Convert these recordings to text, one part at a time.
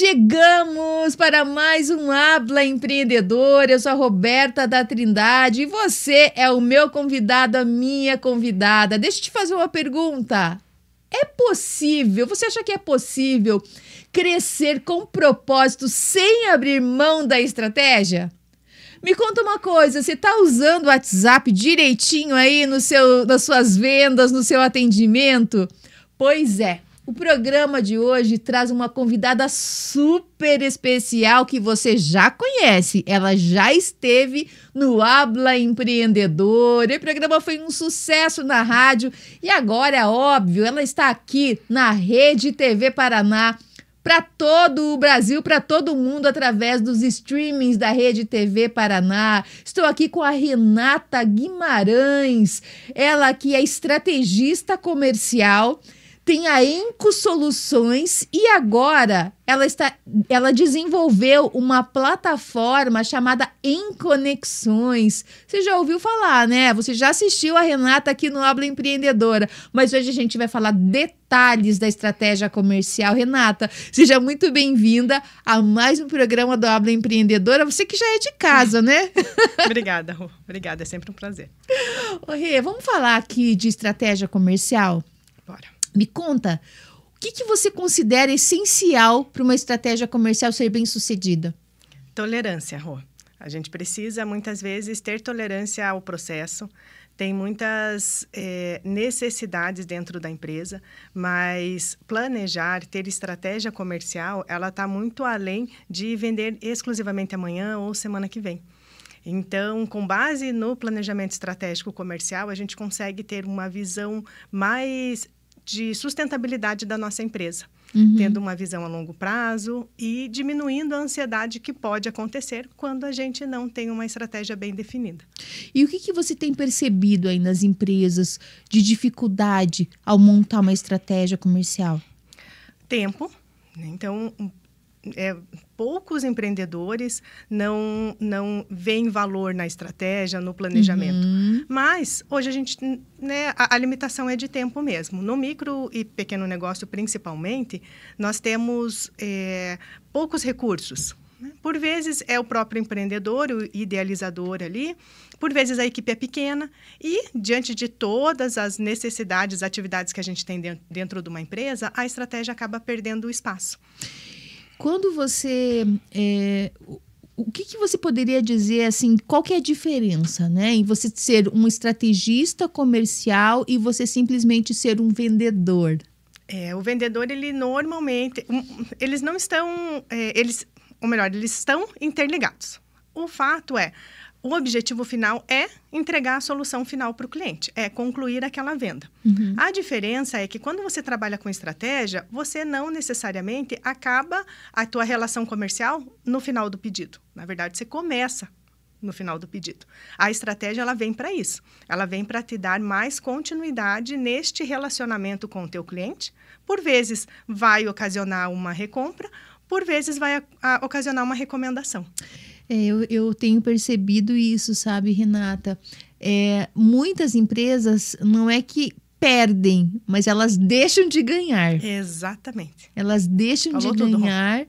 Chegamos para mais um Habla Empreendedor. Eu sou a Roberta da Trindade e você é o meu convidado, a minha convidada. Deixa eu te fazer uma pergunta. É possível, você acha que é possível crescer com propósito sem abrir mão da estratégia? Me conta uma coisa, você está usando o WhatsApp direitinho aí nas suas vendas, no seu atendimento? Pois é. O programa de hoje traz uma convidada super especial que você já conhece. Ela já esteve no Habla Empreendedor. O programa foi um sucesso na rádio e agora, é óbvio, ela está aqui na Rede TV Paraná para todo o Brasil, para todo mundo, através dos streamings da Rede TV Paraná. Estou aqui com a Renata Guimarães, ela que é estrategista comercial, tem a Enco Soluções e agora ela desenvolveu uma plataforma chamada Enconexões. Você já ouviu falar, né? Você já assistiu a Renata aqui no Habla Empreendedora, mas hoje a gente vai falar detalhes da estratégia comercial. Renata, seja muito bem-vinda a mais um programa do Habla Empreendedora. Você que já é de casa, né? Obrigada, Rô. Obrigada, é sempre um prazer. Ô, Rê, vamos falar aqui de estratégia comercial? Bora. Me conta, o que você considera essencial para uma estratégia comercial ser bem-sucedida? Tolerância, Rô. A gente precisa, muitas vezes, ter tolerância ao processo. Tem muitas necessidades dentro da empresa, mas planejar, ter estratégia comercial, ela está muito além de vender exclusivamente amanhã ou semana que vem. Então, com base no planejamento estratégico comercial, a gente consegue ter uma visão mais de sustentabilidade da nossa empresa, tendo uma visão a longo prazo e diminuindo a ansiedade que pode acontecer quando a gente não tem uma estratégia bem definida. E o que você tem percebido aí nas empresas de dificuldade ao montar uma estratégia comercial? Tempo. Então, poucos empreendedores não veem valor na estratégia, no planejamento. Mas, hoje, a limitação é de tempo mesmo. No micro e pequeno negócio, principalmente, nós temos poucos recursos. Por vezes, é o próprio empreendedor, o idealizador ali. Por vezes, a equipe é pequena. E, diante de todas as necessidades, atividades que a gente tem dentro de uma empresa, a estratégia acaba perdendo o espaço. Quando você... o que você poderia dizer, assim, qual que é a diferença, né? Em você ser um estrategista comercial e você simplesmente ser um vendedor? O vendedor, ele normalmente... Eles não estão... eles estão interligados. O fato é... O objetivo final é entregar a solução final para o cliente, é concluir aquela venda. A diferença é que quando você trabalha com estratégia, você não necessariamente acaba a tua relação comercial no final do pedido. Na verdade, você começa no final do pedido. A estratégia, ela vem para isso. Ela vem para te dar mais continuidade neste relacionamento com o teu cliente. Por vezes, vai ocasionar uma recompra, por vezes, vai ocasionar uma recomendação. Eu tenho percebido isso, sabe, Renata? Muitas empresas não é que perdem, mas elas deixam de ganhar. Exatamente. Elas deixam de ganhar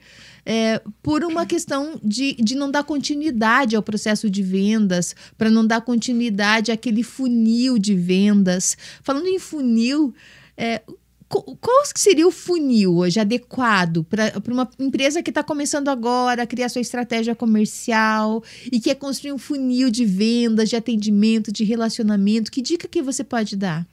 por uma questão de não dar continuidade ao processo de vendas, para não dar continuidade àquele funil de vendas. Falando em funil... Qual seria o funil hoje adequado para uma empresa que está começando agora a criar sua estratégia comercial e quer construir um funil de vendas, de atendimento, de relacionamento? Que dica que você pode dar?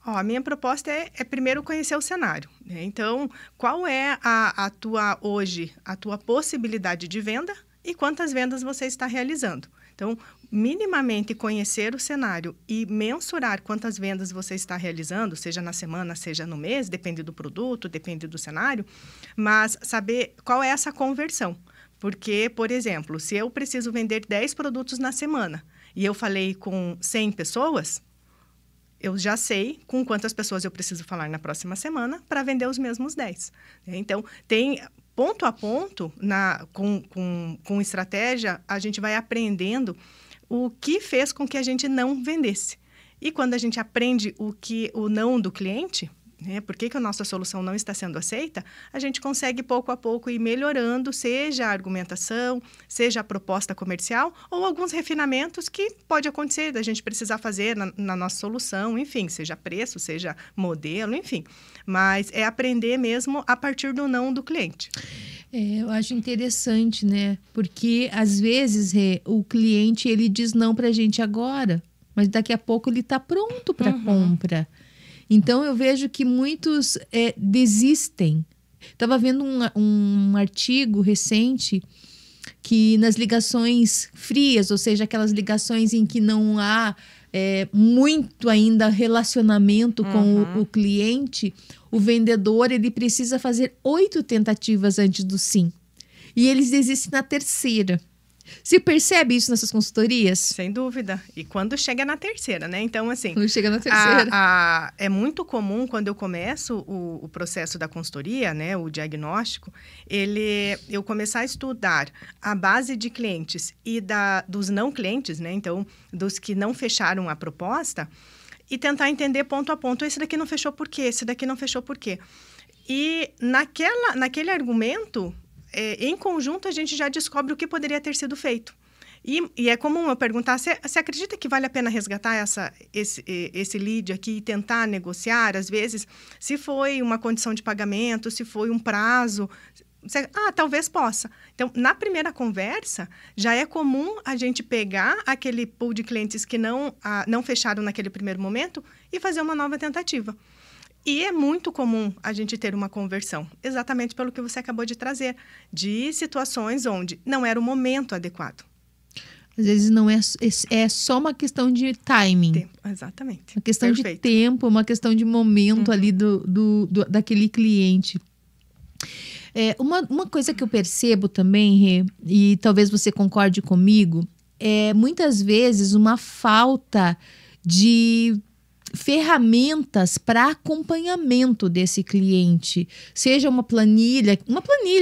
A minha proposta é primeiro conhecer o cenário, né? Então, qual é a tua possibilidade de venda e quantas vendas você está realizando? Então, minimamente conhecer o cenário e mensurar quantas vendas você está realizando, seja na semana, seja no mês, depende do produto, depende do cenário, mas saber qual é essa conversão. Porque, por exemplo, se eu preciso vender 10 produtos na semana e eu falei com 100 pessoas, eu já sei com quantas pessoas eu preciso falar na próxima semana para vender os mesmos 10. Então, tem... Ponto a ponto, com estratégia, a gente vai aprendendo o que fez com que a gente não vendesse. E quando a gente aprende o não do cliente, né? Por que a nossa solução não está sendo aceita? A gente consegue pouco a pouco ir melhorando, seja a argumentação, seja a proposta comercial ou alguns refinamentos que pode acontecer da gente precisar fazer na nossa solução, enfim, seja preço, seja modelo, enfim. Mas é aprender mesmo a partir do não do cliente. Eu acho interessante, né? Porque às vezes o cliente ele diz não para a gente agora, mas daqui a pouco ele está pronto para compra. Então eu vejo que muitos desistem. Estava vendo um artigo recente que nas ligações frias, ou seja, aquelas ligações em que não há muito ainda relacionamento com o cliente, o vendedor ele precisa fazer 8 tentativas antes do sim. E eles desistem na terceira. Você percebe isso nessas consultorias? Sem dúvida. E quando chega na terceira, né? Então, assim... Quando chega na terceira. É muito comum, quando eu começo o processo da consultoria, né? O diagnóstico, eu começar a estudar a base de clientes e dos não clientes, né? Então, dos que não fecharam a proposta, e tentar entender ponto a ponto. Esse daqui não fechou por quê? Esse daqui não fechou por quê? E naquele argumento... em conjunto, a gente já descobre o que poderia ter sido feito. E é comum eu perguntar, você acredita que vale a pena resgatar esse lead aqui e tentar negociar? Às vezes, se foi uma condição de pagamento, se foi um prazo... talvez possa. Então, na primeira conversa, já é comum a gente pegar aquele pool de clientes que não fecharam naquele primeiro momento e fazer uma nova tentativa. E é muito comum a gente ter uma conversão, exatamente pelo que você acabou de trazer, de situações onde não era o momento adequado. Às vezes não é só uma questão de timing. Tempo, exatamente. Uma questão Perfeito. de tempo, uma questão de momento ali daquele cliente. Uma coisa que eu percebo também, Rê, e talvez você concorde comigo, é muitas vezes uma falta de ferramentas para acompanhamento desse cliente, seja uma planilha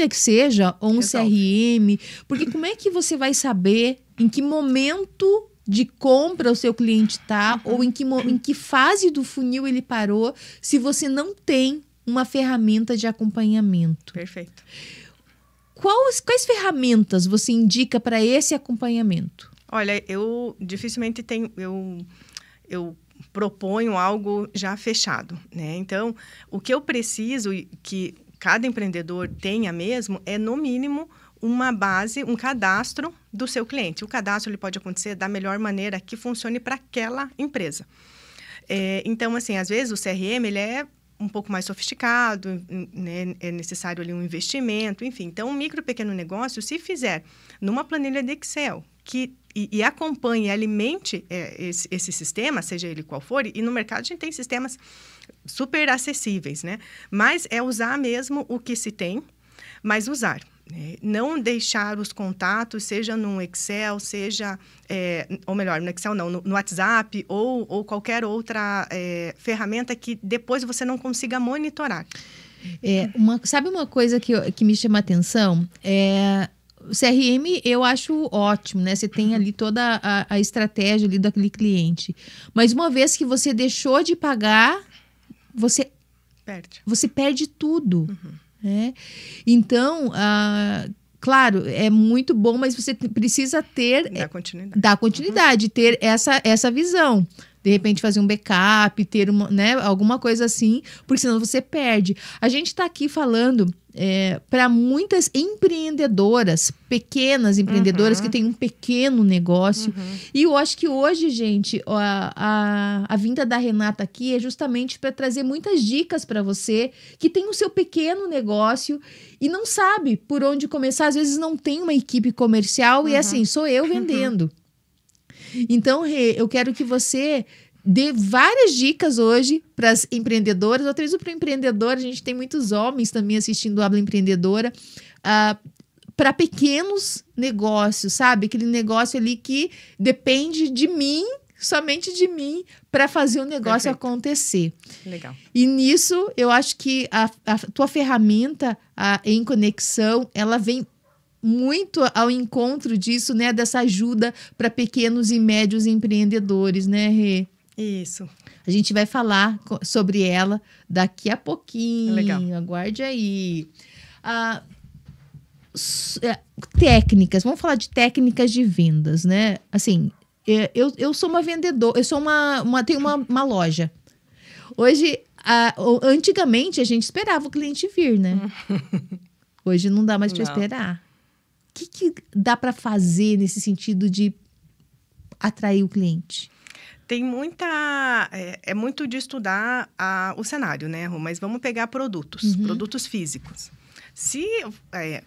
que seja, ou um CRM, porque como é que você vai saber em que momento de compra o seu cliente está, ou em que fase do funil ele parou, se você não tem uma ferramenta de acompanhamento? Perfeito. Quais ferramentas você indica para esse acompanhamento? Olha, eu dificilmente tenho... Eu proponho algo já fechado, né? Então, o que eu preciso que cada empreendedor tenha mesmo é, no mínimo, uma base, um cadastro do seu cliente. O cadastro ele pode acontecer da melhor maneira que funcione para aquela empresa. Então, assim, às vezes o CRM ele é um pouco mais sofisticado, né? É necessário ali um investimento, enfim. Então, um micro e pequeno negócio, se fizer numa planilha de Excel, e acompanhe, alimente esse sistema, seja ele qual for, e no mercado a gente tem sistemas super acessíveis, né? Mas é usar mesmo o que se tem, mas usar. Né? Não deixar os contatos, seja no Excel, seja, ou melhor, no Excel não, no WhatsApp ou qualquer outra ferramenta que depois você não consiga monitorar. Sabe uma coisa que me chama a atenção? O CRM eu acho ótimo, né? Você tem ali toda a estratégia ali daquele cliente. Mas uma vez que você deixou de pagar, você perde tudo. Né? Então, claro, é muito bom, mas você precisa ter... Dar continuidade, ter essa visão. De repente fazer um backup, ter alguma coisa assim, porque senão você perde. A gente está aqui falando para muitas empreendedoras, pequenas empreendedoras que têm um pequeno negócio. E eu acho que hoje, gente, a vinda da Renata aqui é justamente para trazer muitas dicas para você que tem o seu pequeno negócio e não sabe por onde começar. Às vezes não tem uma equipe comercial e assim, sou eu vendendo. Então, Rê, eu quero que você dê várias dicas hoje para as empreendedoras. Outra vez, para o empreendedor, a gente tem muitos homens também assistindo o Habla Empreendedora, para pequenos negócios, sabe? Aquele negócio ali que depende de mim, somente de mim, para fazer o negócio acontecer. Legal. E nisso, eu acho que a tua ferramenta, Em Conexão, ela vem muito ao encontro disso, né? Dessa ajuda para pequenos e médios empreendedores, né, Rê? Isso. A gente vai falar sobre ela daqui a pouquinho. Legal. Aguarde aí. Técnicas, vamos falar de técnicas de vendas, né? Assim, eu sou uma vendedora, eu sou tenho uma loja. Hoje, antigamente, a gente esperava o cliente vir, né? Hoje não dá mais para esperar. O que dá para fazer nesse sentido de atrair o cliente? Tem muita... É muito de estudar o cenário, né, Rô? Mas vamos pegar produtos físicos.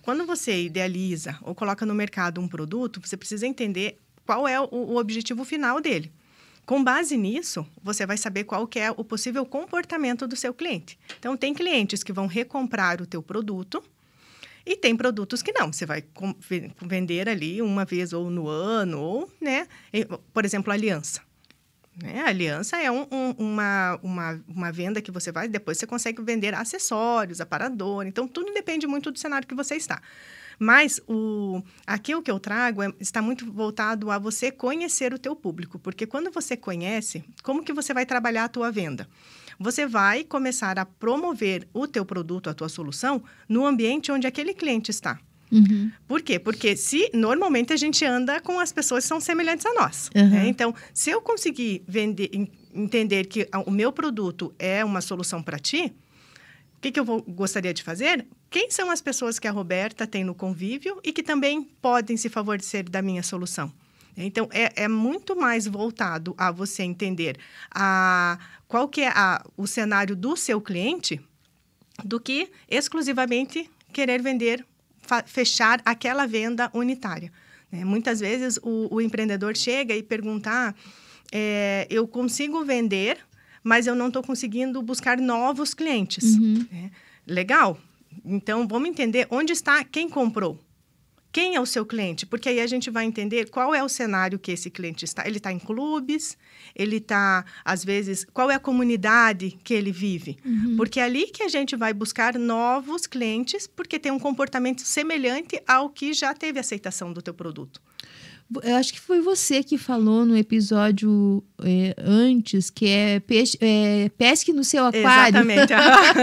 Quando você idealiza ou coloca no mercado um produto, você precisa entender qual é o objetivo final dele. Com base nisso, você vai saber qual que é o possível comportamento do seu cliente. Então, tem clientes que vão recomprar o teu produto e tem produtos que não. Você vai vender ali uma vez ou no ano, ou, né? Por exemplo, aliança. A aliança é uma venda que você vai... Depois você consegue vender acessórios, aparador. Então, tudo depende muito do cenário que você está. Mas aqui o que eu trago está muito voltado a você conhecer o teu público. Porque quando você conhece, como que você vai trabalhar a tua venda? Você vai começar a promover o teu produto, a tua solução, no ambiente onde aquele cliente está. Uhum. Por quê? Porque normalmente a gente anda com as pessoas que são semelhantes a nós. Uhum. Né? Então, se eu conseguir entender que o meu produto é uma solução para ti, o que eu gostaria de fazer? Quem são as pessoas que a Roberta tem no convívio e que também podem se favorecer da minha solução? Então, é muito mais voltado a você entender qual que é o cenário do seu cliente do que exclusivamente querer fechar aquela venda unitária. Muitas vezes, o empreendedor chega e pergunta, eu consigo vender, mas eu não estou conseguindo buscar novos clientes. Uhum. Legal? Então, vamos entender onde está quem comprou. Quem é o seu cliente? Porque aí a gente vai entender qual é o cenário que esse cliente está. Ele está em clubes, ele está, às vezes, qual é a comunidade que ele vive? Uhum. Porque é ali que a gente vai buscar novos clientes, porque tem um comportamento semelhante ao que já teve aceitação do teu produto. Eu acho que foi você que falou no episódio antes, que pesque no seu aquário. Exatamente.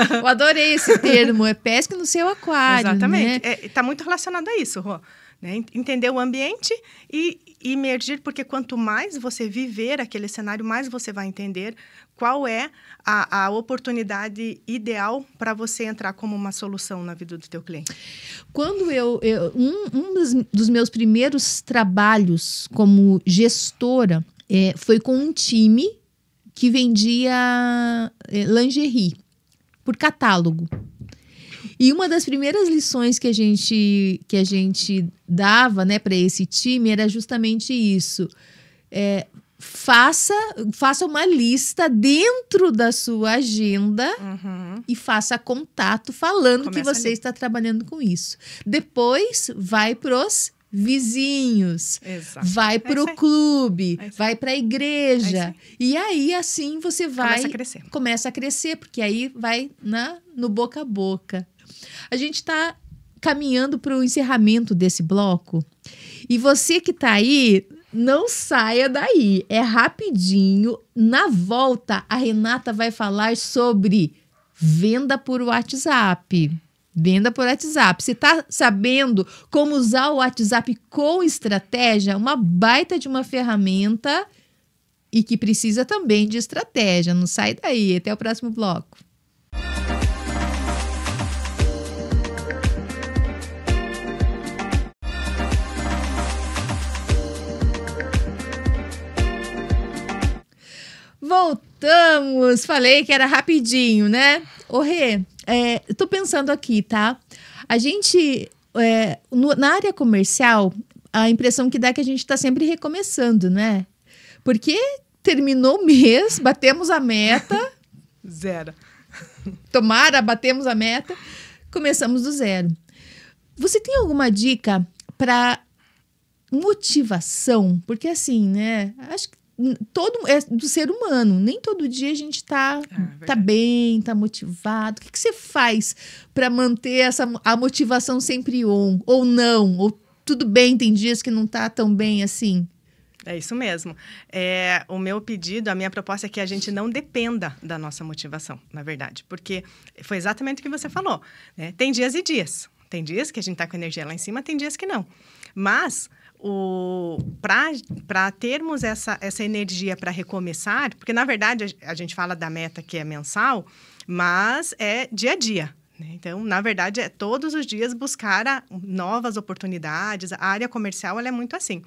Eu adorei esse termo, pesque no seu aquário. Exatamente. Né? Está muito relacionado a isso, Rô. Né? Entender o ambiente e imergir, porque quanto mais você viver aquele cenário, mais você vai entender qual é a oportunidade ideal para você entrar como uma solução na vida do teu cliente. Quando um dos meus primeiros trabalhos como gestora foi com um time que vendia lingerie por catálogo. E uma das primeiras lições que a gente dava, né, para esse time era justamente isso. Faça uma lista dentro da sua agenda e faça contato falando que você está trabalhando com isso. Depois, vai pros vizinhos, Exato. Vai pro clube, vai pra igreja. E aí, assim, você começa a crescer, porque aí vai no boca a boca. A gente está caminhando para o encerramento desse bloco. E você que está aí, não saia daí. É rapidinho. Na volta, a Renata vai falar sobre venda por WhatsApp. Venda por WhatsApp. Você está sabendo como usar o WhatsApp com estratégia? Uma baita de uma ferramenta e que precisa também de estratégia. Não sai daí. Até o próximo bloco. Voltamos! Falei que era rapidinho, né? Ô Rê, tô pensando aqui, tá? A gente, na área comercial, a impressão que dá é que a gente tá sempre recomeçando, né? Porque terminou o mês, batemos a meta. Zero. Tomara, batemos a meta, começamos do zero. Você tem alguma dica para motivação? Porque assim, né? Acho que é do ser humano. Nem todo dia a gente tá bem, tá motivado. O que você faz para manter a motivação sempre on? Ou não? Ou tudo bem, tem dias que não tá tão bem assim? É isso mesmo. O meu pedido, a minha proposta é que a gente não dependa da nossa motivação, na verdade. Porque foi exatamente o que você falou, né? Tem dias e dias. Tem dias que a gente está com energia lá em cima, tem dias que não. Mas, para termos essa energia para recomeçar, porque, na verdade, a gente fala da meta que é mensal, mas é dia a dia. Então, na verdade, é todos os dias buscar novas oportunidades. A área comercial, ela é muito assim.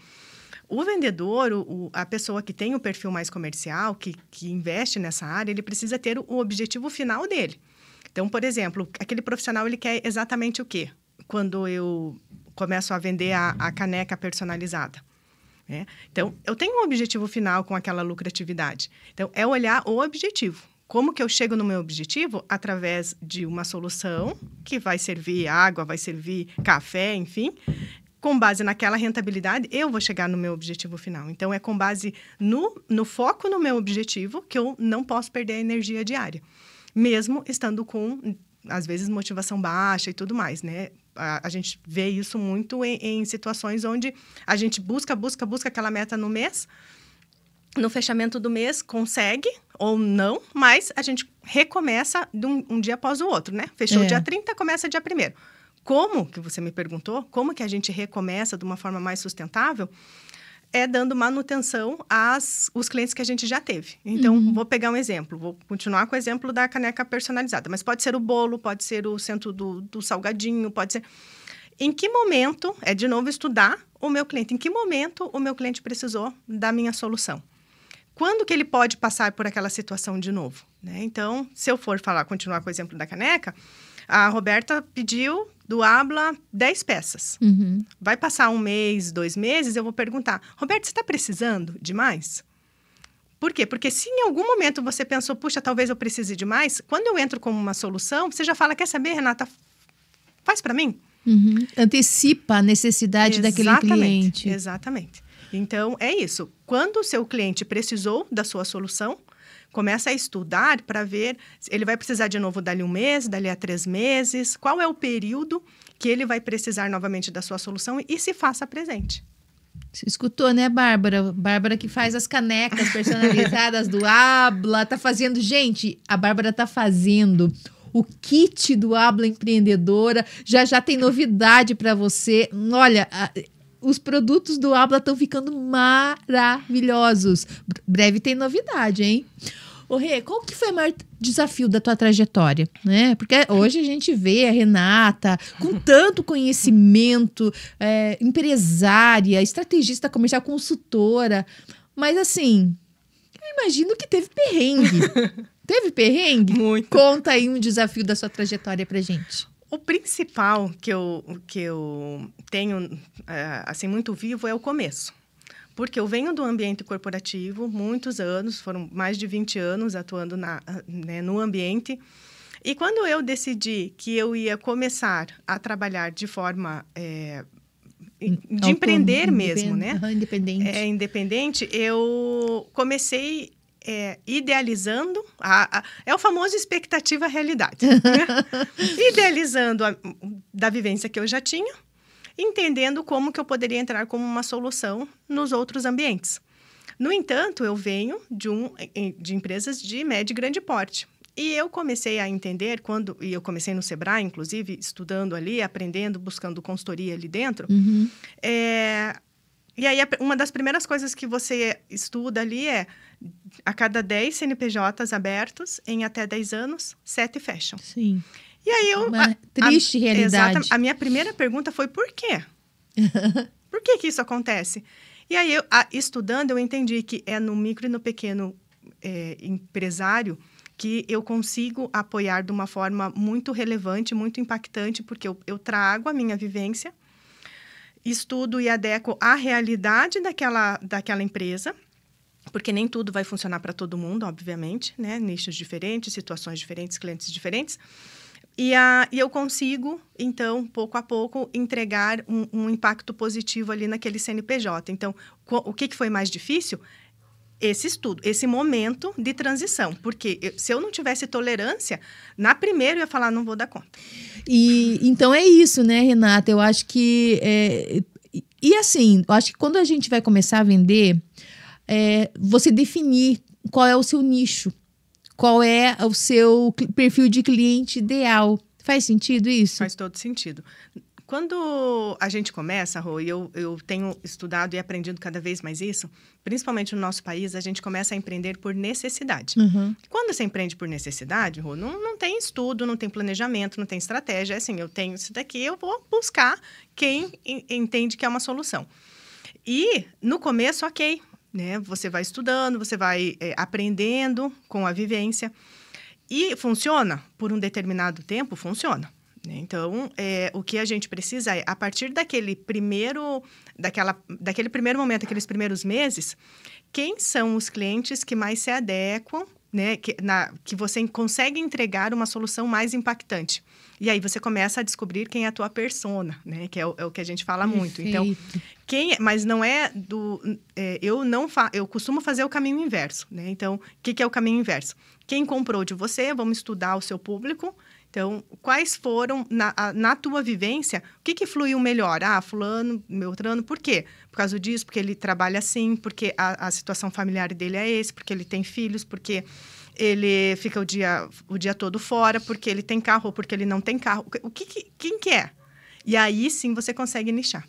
O vendedor, a pessoa que tem o perfil mais comercial, que investe nessa área, ele precisa ter o objetivo final dele. Então, por exemplo, aquele profissional, ele quer exatamente o quê? Quando eu começo a vender a caneca personalizada. Então, eu tenho um objetivo final com aquela lucratividade. Então, é olhar o objetivo. Como que eu chego no meu objetivo? Através de uma solução que vai servir água, vai servir café, enfim. Com base naquela rentabilidade, eu vou chegar no meu objetivo final. Então, é com base no foco no meu objetivo que eu não posso perder a energia diária. Mesmo estando com, às vezes, motivação baixa e tudo mais, né? A gente vê isso muito em situações onde a gente busca aquela meta no mês. No fechamento do mês, consegue ou não, mas a gente recomeça um dia após o outro, né? Fechou dia 30, começa dia 1º. Como, que você me perguntou, como que a gente recomeça de uma forma mais sustentável? É dando manutenção aos clientes que a gente já teve. Então, vou pegar um exemplo, vou continuar com o exemplo da caneca personalizada, mas pode ser o bolo, pode ser o centro do salgadinho, pode ser... Em que momento, de novo, estudar o meu cliente, em que momento o meu cliente precisou da minha solução? Quando que ele pode passar por aquela situação de novo? Né? Então, se eu for continuar com o exemplo da caneca, a Roberta pediu do Abla 10 peças. Vai passar 1 mês, 2 meses, eu vou perguntar, Roberta, você está precisando de mais? Por quê? Porque se em algum momento você pensou, puxa, talvez eu precise de mais, quando eu entro como uma solução, você já fala, quer saber, Renata, faz para mim? Antecipa a necessidade daquele cliente. Exatamente. Então, é isso. Quando o seu cliente precisou da sua solução, começa a estudar para ver, ele vai precisar de novo dali 1 mês, dali a 3 meses, qual é o período que ele vai precisar novamente da sua solução e se faça presente. Você escutou, né, Bárbara? Bárbara que faz as canecas personalizadas do Abla, tá fazendo... Gente, a Bárbara tá fazendo o kit do Abla Empreendedora, já tem novidade para você. Olha... Os produtos do Abla estão ficando maravilhosos. Breve tem novidade, hein? Ô, Rê, qual que foi o maior desafio da tua trajetória? Né? Porque hoje a gente vê a Renata com tanto conhecimento, empresária, estrategista comercial, consultora. Mas, assim, eu imagino que teve perrengue. Teve perrengue? Muito. Conta aí um desafio da sua trajetória pra gente. O principal que eu tenho, assim, muito vivo é o começo. Porque eu venho do ambiente corporativo, muitos anos, foram mais de 20 anos atuando no ambiente. E quando eu decidi que eu ia começar a trabalhar de forma de empreender mesmo, né? Independente. Independente, eu comecei... idealizando, é o famoso expectativa-realidade. Né? Idealizando da vivência que eu já tinha, entendendo como que eu poderia entrar como uma solução nos outros ambientes. No entanto, eu venho de empresas de médio e grande porte. E eu comecei a entender, e eu comecei no Sebrae, inclusive, estudando ali, aprendendo, buscando consultoria ali dentro. E aí, uma das primeiras coisas que você estuda ali é, a cada 10 CNPJs abertos, em até 10 anos, 7 fecham. Sim. E aí uma triste realidade. Exatamente. A minha primeira pergunta foi, por quê? Por que isso acontece? E aí, estudando, eu entendi que é no micro e no pequeno empresário que eu consigo apoiar de uma forma muito relevante, muito impactante, porque eu trago a minha vivência, estudo e adequo à realidade daquela empresa, porque nem tudo vai funcionar para todo mundo, obviamente, né? Nichos diferentes, situações diferentes, clientes diferentes. E eu consigo, então, pouco a pouco, entregar um impacto positivo ali naquele CNPJ. Então, o que foi mais difícil? Esse estudo, esse momento de transição. Porque se eu não tivesse tolerância, na primeira eu ia falar, não vou dar conta. E então é isso, né, Renata? Eu acho que E assim, eu acho que quando a gente vai começar a vender, você definir qual é o seu nicho, qual é o seu perfil de cliente ideal. Faz sentido isso? Faz todo sentido. Quando a gente começa, Rô, e eu tenho estudado e aprendido cada vez mais isso, principalmente no nosso país, a gente começa a empreender por necessidade. Uhum. Quando você empreende por necessidade, Rô, não tem estudo, não tem planejamento, não tem estratégia. É assim, eu tenho isso daqui, eu vou buscar quem entende que é uma solução. E, no começo, ok, né? Você vai estudando, você vai aprendendo com a vivência. E funciona? Por um determinado tempo, funciona. Então, o que a gente precisa é, a partir daquele primeiro momento, aqueles primeiros meses, quem são os clientes que mais se adequam, né, que você consegue entregar uma solução mais impactante. E aí você começa a descobrir quem é a tua persona, né, que é o que a gente fala muito. Então, mas não é eu costumo fazer o caminho inverso, né? Então, o que é o caminho inverso? Quem comprou de você, vamos estudar o seu público. Então, quais foram, na tua vivência, o que fluiu melhor? Fulano, Beltrano, por quê? Por causa disso, porque ele trabalha assim, porque a situação familiar dele é esse, porque ele tem filhos, porque ele fica o dia todo fora, porque ele tem carro ou porque ele não tem carro. Quem que é? E aí, sim, você consegue nichar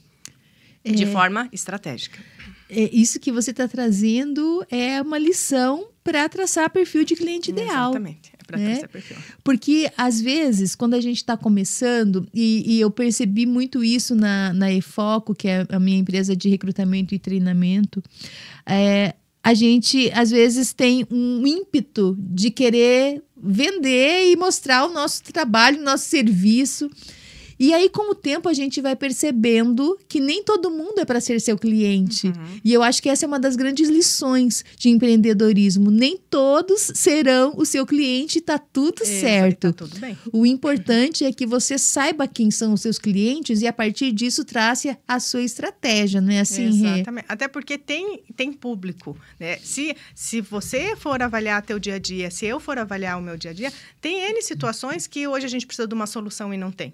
de forma estratégica. Isso que você está trazendo é uma lição para traçar perfil de cliente ideal. Exatamente, para traçar perfil. Porque, às vezes, quando a gente está começando, e eu percebi muito isso na EFOCO, que é a minha empresa de recrutamento e treinamento, a gente, às vezes, tem um ímpeto de querer vender e mostrar o nosso trabalho, o nosso serviço. E aí, com o tempo, a gente vai percebendo que nem todo mundo é para ser seu cliente. Uhum. E eu acho que essa é uma das grandes lições de empreendedorismo. Nem todos serão o seu cliente, tá tudo certo. Tá tudo bem. O importante é que você saiba quem são os seus clientes e, a partir disso, trace a sua estratégia, não é assim, Rê? Exatamente. Até porque tem público, né? Se você for avaliar teu dia a dia, se eu for avaliar o meu dia a dia, tem N situações que hoje a gente precisa de uma solução e não tem.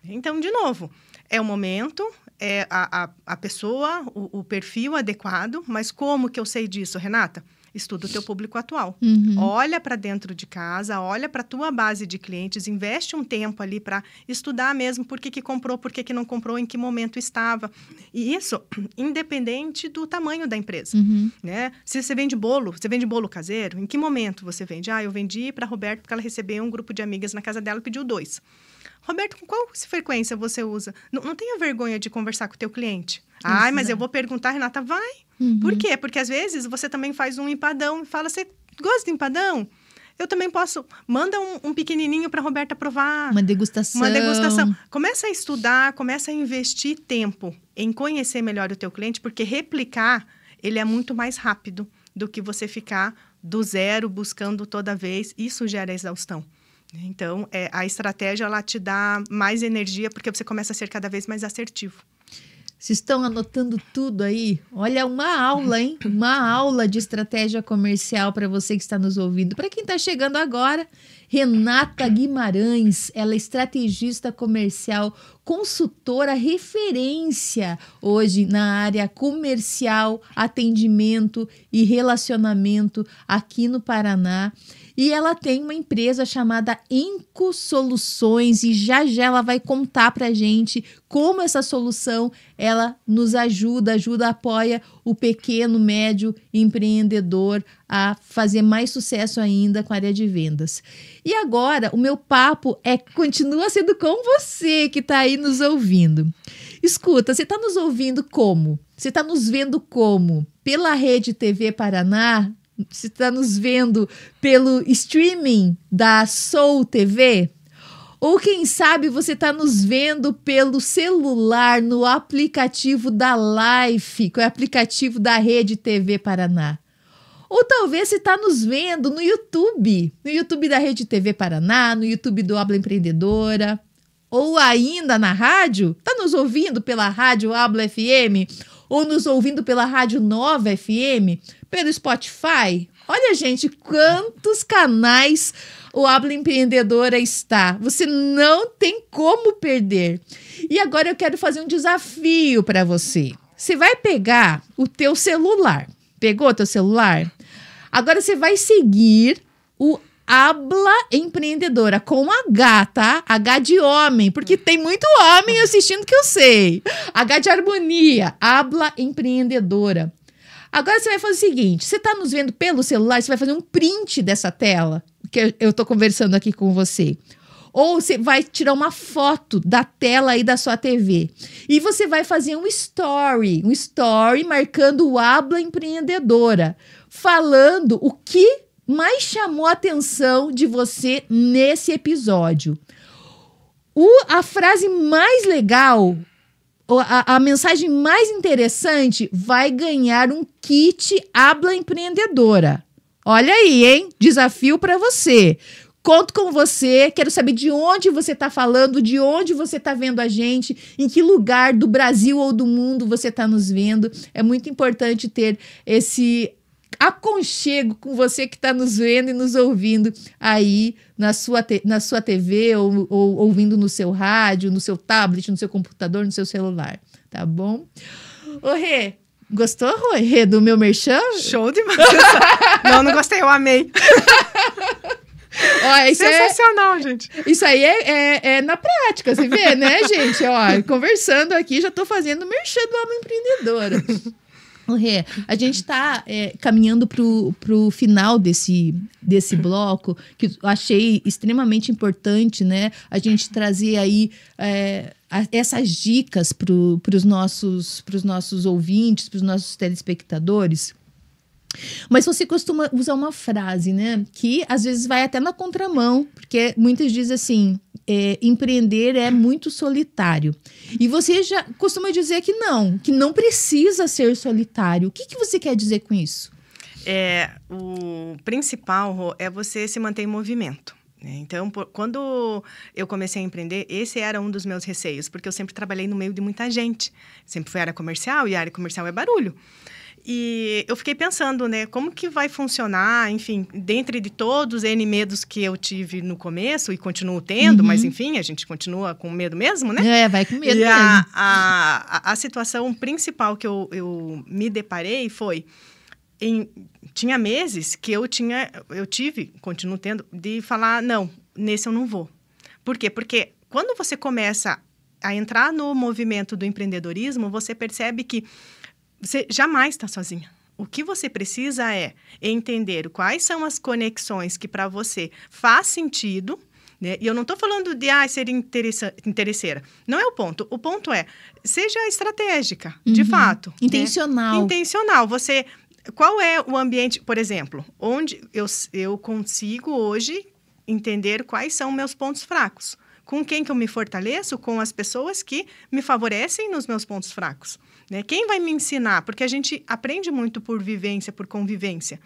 Então, de novo, é o momento, é a pessoa, o perfil adequado, mas como que eu sei disso, Renata? Estuda o teu público atual. Uhum. Olha para dentro de casa, olha para a tua base de clientes, investe um tempo ali para estudar mesmo por que comprou, por que não comprou, em que momento estava. E isso, independente do tamanho da empresa. Uhum. Né? Se você vende bolo caseiro, em que momento você vende? Eu vendi para a Roberta porque ela recebeu um grupo de amigas na casa dela e pediu 2. Roberto, com qual frequência você usa? Não tenha vergonha de conversar com o teu cliente. Mas eu vou perguntar, Renata, vai. Uhum. Por quê? Porque às vezes você também faz um empadão e fala, você gosta de empadão? Eu também posso. Manda um pequenininho para a Roberta provar. Uma degustação. Começa a estudar, começa a investir tempo em conhecer melhor o teu cliente, porque replicar, ele é muito mais rápido do que você ficar do zero buscando toda vez. Isso gera exaustão. Então, a estratégia, ela te dá mais energia, porque você começa a ser cada vez mais assertivo. Vocês estão anotando tudo aí? Olha, uma aula, hein? Uma aula de estratégia comercial para você que está nos ouvindo. Para quem está chegando agora, Renata Guimarães, ela é estrategista comercial, consultora referência hoje na área comercial, atendimento e relacionamento aqui no Paraná. E ela tem uma empresa chamada Enco Soluções e já ela vai contar pra gente como essa solução ela nos ajuda, apoia o pequeno, médio empreendedor a fazer mais sucesso ainda com a área de vendas. E agora o meu papo continua sendo com você que está aí nos ouvindo. Escuta, você está nos ouvindo como? Você está nos vendo como? Pela Rede TV Paraná? Você está nos vendo pelo streaming da Soul TV? Ou quem sabe você está nos vendo pelo celular, no aplicativo da Life, que é o aplicativo da Rede TV Paraná. Ou talvez você está nos vendo no YouTube da Rede TV Paraná, no YouTube do Habla Empreendedora. Ou ainda na rádio, está nos ouvindo pela Rádio Habla FM? Ou nos ouvindo pela Rádio Nova FM? pelo Spotify. Olha, gente, quantos canais o Habla Empreendedora está. Você não tem como perder. E agora eu quero fazer um desafio para você. Você vai pegar o teu celular. Pegou o teu celular? Agora você vai seguir o Habla Empreendedora, com H, tá? H de homem, porque tem muito homem assistindo que eu sei. H de harmonia, Habla Empreendedora. Agora você vai fazer o seguinte, você tá nos vendo pelo celular, você vai fazer um print dessa tela, que eu tô conversando aqui com você. Ou você vai tirar uma foto da tela aí da sua TV. E você vai fazer um story marcando o Habla Empreendedora, falando o que mais chamou a atenção de você nesse episódio. A frase mais legal, a mensagem mais interessante vai ganhar um kit Habla Empreendedora. Olha aí, hein? Desafio para você. Conto com você, quero saber de onde você está falando, de onde você está vendo a gente, em que lugar do Brasil ou do mundo você está nos vendo. É muito importante ter esse aconchego com você que está nos vendo e nos ouvindo aí na sua TV ou ouvindo no seu rádio, no seu tablet, no seu computador, no seu celular, tá bom? Ô Rê, gostou, Rê, do meu merchan? Show demais! Não gostei, eu amei. Ó, sensacional, gente. Isso aí é na prática, você vê, né, gente? Ó, conversando aqui, já tô fazendo merchan do Habla Empreendedora. Rê, a gente está caminhando pro final desse bloco, que eu achei extremamente importante, né? A gente trazer aí essas dicas para os nossos ouvintes, para os nossos telespectadores. Mas você costuma usar uma frase, né? Que às vezes vai até na contramão, porque muitas dizem assim, empreender é muito solitário. E você já costuma dizer que não precisa ser solitário. O que você quer dizer com isso? O principal é você se manter em movimento. Então, quando eu comecei a empreender, esse era um dos meus receios, porque eu sempre trabalhei no meio de muita gente. Sempre fui área comercial, e a área comercial é barulho. E eu fiquei pensando, né, como que vai funcionar, enfim, dentre de todos os N medos que eu tive no começo e continuo tendo, mas enfim, a gente continua com medo mesmo, né? Vai com medo mesmo. A situação principal que eu me deparei foi, tinha meses que eu tive, continuo tendo, de falar, não, nesse eu não vou. Por quê? Porque quando você começa a entrar no movimento do empreendedorismo, você percebe que você jamais está sozinha. O que você precisa é entender quais são as conexões que para você faz sentido, né? E eu não estou falando de ser interesseira. Não é o ponto. O ponto é, seja estratégica, de fato. Intencional. Né? Intencional. Qual é o ambiente, por exemplo, onde eu consigo hoje entender quais são meus pontos fracos? Com quem que eu me fortaleço? Com as pessoas que me favorecem nos meus pontos fracos. Né? Quem vai me ensinar? Porque a gente aprende muito por vivência, por convivência.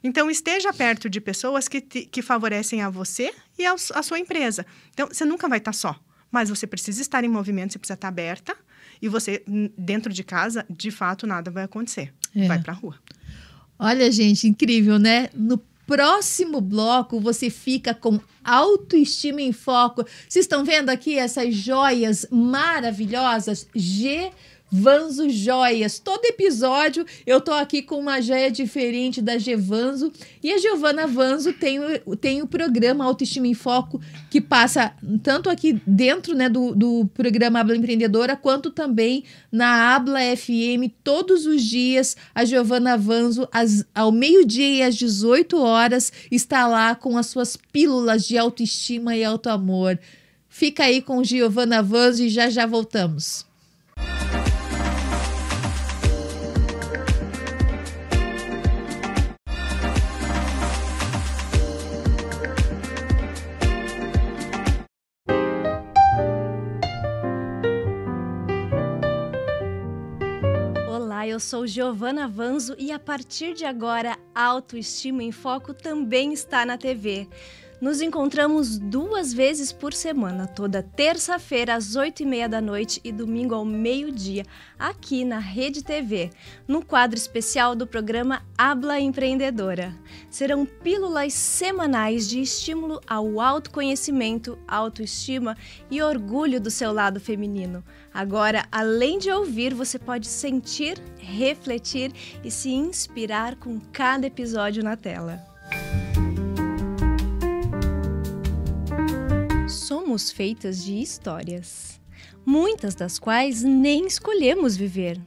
Então, esteja perto de pessoas que favorecem a você e a sua empresa. Então, você nunca vai estar só, mas você precisa estar em movimento, você precisa estar aberta e você, dentro de casa, de fato, nada vai acontecer. Vai para a rua. Olha, gente, incrível, né? No próximo bloco, você fica com autoestima em foco. Vocês estão vendo aqui essas joias maravilhosas? Vanzo Joias. Todo episódio eu tô aqui com uma joia diferente da Vanzo. E a Giovana Vanzo tem o programa Autoestima em Foco, que passa tanto aqui dentro, né, do programa Habla Empreendedora, quanto também na Habla FM. Todos os dias, a Giovana Vanzo, ao meio-dia e às 18 horas, está lá com as suas pílulas de autoestima e autoamor. Fica aí com Giovana Vanzo e já voltamos. Eu sou Giovana Vanzo e a partir de agora, Autoestima em Foco também está na TV. Nos encontramos 2 vezes por semana, toda terça-feira às 8h30 da noite e domingo ao meio-dia, aqui na Rede TV, no quadro especial do programa Habla Empreendedora. Serão pílulas semanais de estímulo ao autoconhecimento, autoestima e orgulho do seu lado feminino. Agora, além de ouvir, você pode sentir, refletir e se inspirar com cada episódio na tela. Somos feitas de histórias, muitas das quais nem escolhemos viver.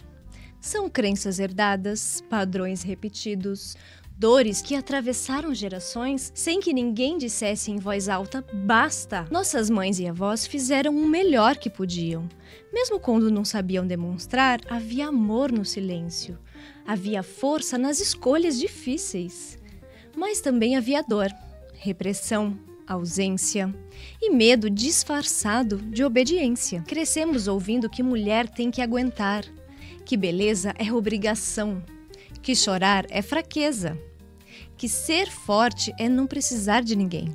São crenças herdadas, padrões repetidos, dores que atravessaram gerações sem que ninguém dissesse em voz alta, basta! Nossas mães e avós fizeram o melhor que podiam. Mesmo quando não sabiam demonstrar, havia amor no silêncio. Havia força nas escolhas difíceis. Mas também havia dor, repressão, ausência e medo disfarçado de obediência. Crescemos ouvindo que mulher tem que aguentar, que beleza é obrigação, que chorar é fraqueza, que ser forte é não precisar de ninguém.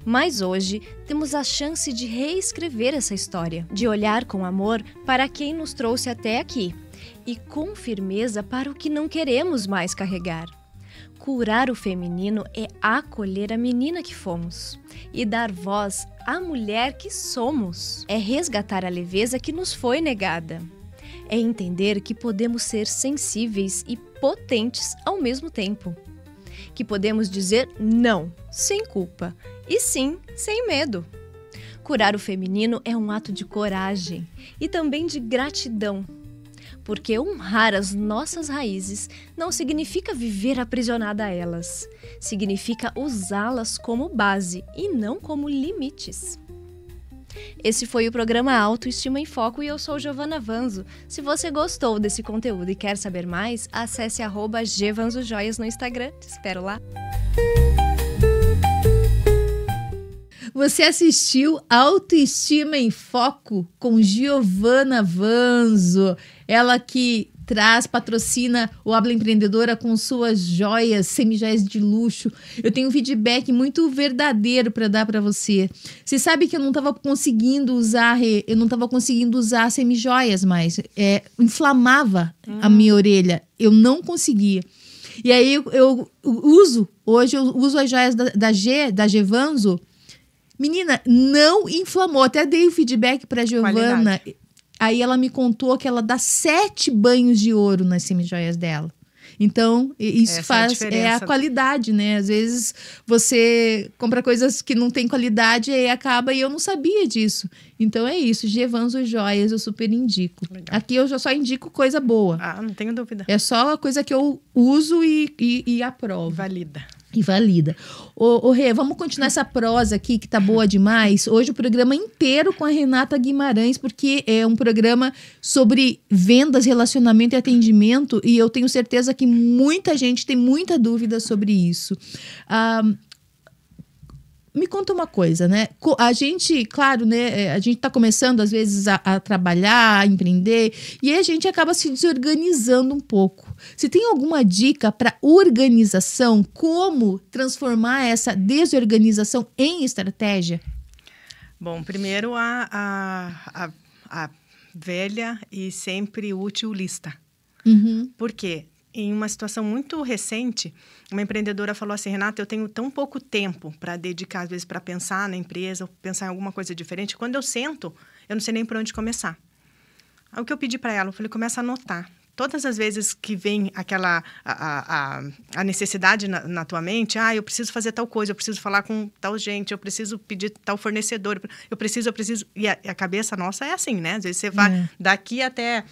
Mas hoje temos a chance de reescrever essa história, de olhar com amor para quem nos trouxe até aqui e com firmeza para o que não queremos mais carregar. Curar o feminino é acolher a menina que fomos e dar voz à mulher que somos. É resgatar a leveza que nos foi negada. É entender que podemos ser sensíveis e potentes ao mesmo tempo. Que podemos dizer não, sem culpa, e sim, sem medo. Curar o feminino é um ato de coragem e também de gratidão. Porque honrar as nossas raízes não significa viver aprisionada a elas. Significa usá-las como base e não como limites. Esse foi o programa Autoestima em Foco e eu sou Giovana Vanzo. Se você gostou desse conteúdo e quer saber mais, acesse @gvanzojoias no Instagram. Te espero lá. Você assistiu Autoestima em Foco com Giovana Vanzo. Ela que patrocina o Habla Empreendedora com suas joias, semijoias de luxo. Eu tenho um feedback muito verdadeiro para dar para você. Você sabe que eu não estava conseguindo usar semijoias mais. Inflamava a minha orelha. Eu não conseguia. E aí hoje eu uso as joias da G Vanzo. Menina, não inflamou. Até dei o feedback para Giovana. Aí ela me contou que ela dá 7 banhos de ouro nas semijoias dela. Então, isso é a qualidade, né? Às vezes você compra coisas que não tem qualidade e acaba, e eu não sabia disso. Então é isso, G Vanzo Joias, eu super indico. Legal. Aqui eu já só indico coisa boa. Não tenho dúvida. É só a coisa que eu uso e aprovo. Valida. Ô Rê, vamos continuar essa prosa aqui que tá boa demais. Hoje o programa inteiro com a Renata Guimarães, porque é um programa sobre vendas, relacionamento e atendimento, e eu tenho certeza que muita gente tem muita dúvida sobre isso. Me conta uma coisa, né? A gente, claro, né? A gente tá começando, às vezes, a trabalhar, a empreender, e aí a gente acaba se desorganizando um pouco. Você tem alguma dica para organização? Como transformar essa desorganização em estratégia? Bom, primeiro a velha e sempre útil lista. Por quê? Em uma situação muito recente, uma empreendedora falou assim: Renata, eu tenho tão pouco tempo para dedicar, às vezes, para pensar na empresa, ou pensar em alguma coisa diferente. Quando eu sento, eu não sei nem por onde começar. Aí o que eu pedi para ela, eu falei, começa a anotar. Todas as vezes que vem a necessidade na tua mente, eu preciso fazer tal coisa, eu preciso falar com tal gente, eu preciso pedir tal fornecedor, eu preciso... E a cabeça nossa é assim, né? Às vezes você vai daqui até